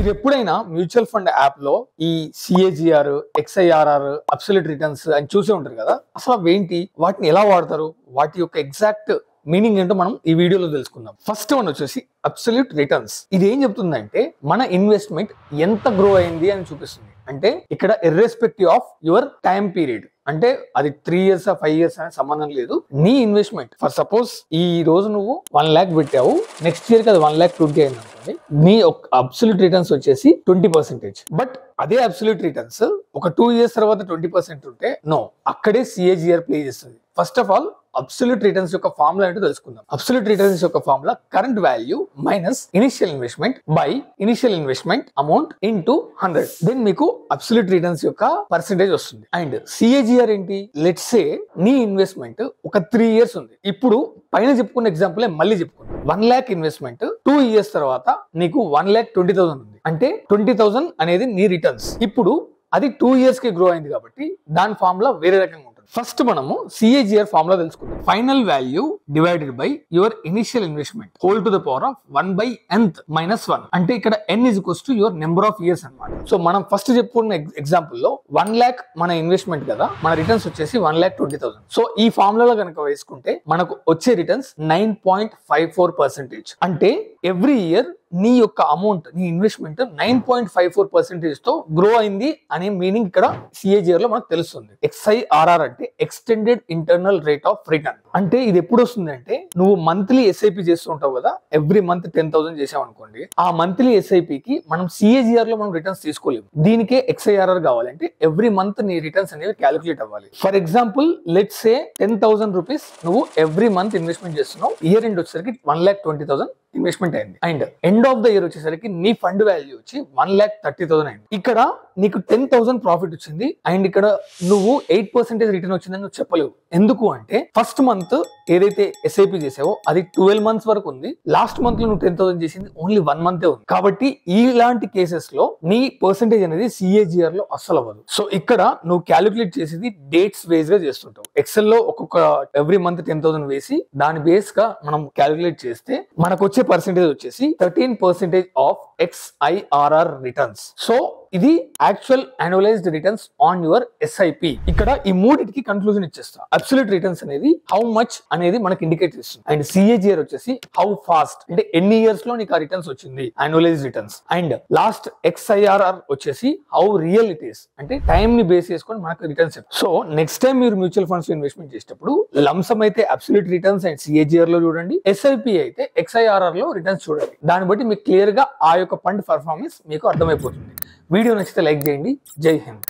మీరు ఎప్పుడైనా mutual fund app లో ఈ సిఏజిఆర్, ఎక్స్ఐఆర్ఆర్, అబ్సల్యూట్ రిటర్న్స్ అని చూసే ఉంటారు కదా. అసలు అవేంటి, వాటిని ఎలా వాడతారు, వాటి యొక్క ఎగ్జాక్ట్ మీనింగ్ ఏంటో మనం ఈ వీడియోలో తెలుసుకుందాం. ఫస్ట్ వన్ వచ్చేసి అబ్సల్యూట్ రిటర్న్స్. ఇది ఏం చెప్తుందంటే మన ఇన్వెస్ట్మెంట్ ఎంత గ్రో అయింది అని చూపిస్తుంది. అంటే ఇక్కడ irrespective of your time period, అంటే అది 3 years 5 years అనే సంబంధం లేదు. నీ ఇన్వెస్ట్మెంట్ ఫర్ సపోజ్ ఈ రోజు నువ్వు 1 lakh పెట్టావు, నెక్స్ట్ ఇయర్ కి అది 1,20,000 అయింది అనుకోండి, నీ అబ్సల్యూట్ రిటర్న్స్ వచ్చేసి 20%. బట్ అదే అబ్సల్యూట్ రిటర్న్స్ ఒక 2 years తర్వాత 20% ఉంటే నో, అక్కడే సిఏజిఆర్ ప్లే చేస్తుంది. First of all absolute returns యొక్క ఫార్ములా ఏంటో తెలుసుకుందాం. అబ్సల్యూట్ రిటర్న్స్ యొక్క formula current value minus initial investment by initial investment amount into 100. Then మీకు అబ్సల్యూట్ రిటర్న్స్ యొక్క పర్సెంటేజ్ వస్తుంది. అండ్ సిఏజిఆర్ ఏంటి, లెట్స్ సే నీ ఇన్వెస్ట్మెంట్ ఒక 3 years ఉంది. ఇప్పుడు పైన చెప్పుకున్న ఎగ్జాంపుల్ మళ్ళీ చెప్పుకుందాం. 1 lakh ఇన్వెస్ట్మెంట్ 2 years తర్వాత నీకు 1,20,000 ఉంది. అంటే 20,000 అనేది నీ రిటర్న్స్. ఇప్పుడు అది 2 years కి గ్రో అయింది కాబట్టి దాని ఫార్ములా వేరే రకంగా ఉంటుంది. ఫస్ట్ మనము సిఏజిఆర్ ఫార్ములా తెలుసుకుందాం. Final value divided by your initial investment whole to the power of 1/nth minus 1. అంటే ఇక్కడ n is equals to your number of years అన్నమాట. సో మనం ఫస్ట్ చెప్పుకున్న ఎగ్జాంపుల్ లో 1 lakh మన ఇన్వెస్ట్మెంట్ కదా, మన రిటర్న్స్ వచ్చేసి 1,20,000. సో ఈ ఫార్ములాలో కనుక వేసుకుంటే మనకు వచ్చే రిటర్న్స్ 9.54%. అంటే ఎవ్రీ ఇయర్ నీ యొక్క అమౌంట్, నీ ఇన్వెస్ట్మెంట్ 9.54% తో గ్రో అయింది అనే మీనింగ్ ఇక్కడ సిఏజిఆర్ లో మనకు తెలుస్తుంది. ఎక్స్ఐఆర్ఆర్ అంటే extended internal rate of return. అంటే ఇది ఎప్పుడు వస్తుంది అంటే, నువ్వు మంత్లీ ఎస్ఐపి చేస్తూ ఉంటావు కదా, ఎవ్రీ మంత్ 10,000 చేసావు అనుకోండి, ఆ మంత్లీ ఎస్ఐపికి మనం సిఏజిఆర్ లో మనం రిటర్న్స్ తీసుకోలేము. దీనికే ఎక్స్ఐఆర్ఆర్ కావాలంటే ఎవ్రీ మంత్ నీ రిటర్న్స్ అనేవి క్యాలిక్యులేట్ అవ్వాలి. For example let's say 10,000 rupees నువ్వు ఎవ్రీ మంత్ ఇన్వెస్ట్మెంట్ చేస్తున్నావు. ఇయర్ ఎండ్ వచ్చేసరికి 1,20,000 ఇన్వెస్ట్మెంట్ అయింది. And end of the year వచ్చేసరికి నీ ఫండ్ వాల్యూ వచ్చి 1,30,000 అయింది. ఇక్కడ నీకు 10,000 ప్రాఫిట్ వచ్చింది. అండ్ ఇక్కడ నువ్వు 8% రిటర్న్ వచ్చిందని నువ్వు చెప్పలేవు. ఎందుకు అంటే ఫస్ట్ మంత్ ఏదైతే ఎస్ఐపి చేసావో అది 12 months వరకు ఉంది. లాస్ట్ మంత్ లో నువ్వు 10,000 చేసింది ఓన్లీ 1 month ఉంది. కాబట్టి ఇలాంటి కేసెస్ లో నీ పర్సెంటేజ్ అనేది సిఏజిఆర్ లో అస్సలు అవ్వదు. సో ఇక్కడ నువ్వు క్యాలిక్యులేట్ చేసేది డేట్స్ బేస్ గా చేస్తుంటావు. ఎక్సెల్ లో ఒక్కొక్క ఎవ్రీ మంత్ 10,000 వేసి దాని బేస్ గా మనం క్యాలిక్యులేట్ చేస్తే మనకు వచ్చే పర్సెంటేజ్ వచ్చేసి 13% ఆఫ్ ఎక్స్ఐఆర్ఆర్ రిటర్న్స్. సో ఇది actual annualised returns on your SIP. ఇక్కడ ఈ మూడింటికి కన్క్లూజన్ ఇచ్చేస్తా. అబ్సల్యూట్ రిటర్న్స్ అనేది హౌ మచ్ అనేది మనకి ఇండికేట్ చేస్తుంది. అండ్ సిఏజిఆర్ వచ్చేసి హౌ ఫాస్ట్, అంటే ఎన్ని ఇయర్స్ లో నీకు ఆ రిటర్న్స్ వచ్చింది, యాన్యువలైజ్డ్ రిటర్న్స్. అండ్ లాస్ట్ ఎక్స్ఐఆర్ఆర్ వచ్చేసి హౌ రియల్ ఇట్ ఈస్, అంటే టైం ని బేస్ చేసుకొని మనకు రిటర్న్స్. సో నెక్స్ట్ టైం మీరు మ్యూచువల్ ఫండ్స్ ఇన్వెస్ట్మెంట్ చేసేటప్పుడు లంసమ్ అయితే అబ్సల్యూట్ రిటర్న్స్ అండ్ సిఏజిఆర్ లో చూడండి, ఎస్ఐపి అయితే ఎక్స్ఐఆర్ఆర్ లో రిటర్న్స్ చూడండి. దాన్ని బట్టి మీకు క్లియర్ గా ఆ యొక్క ఫండ్ పర్ఫార్మెన్స్ మీకు అర్థమైపోతుంది. వీడియో నచ్చితే లైక్ చేయండి. జై హింద్.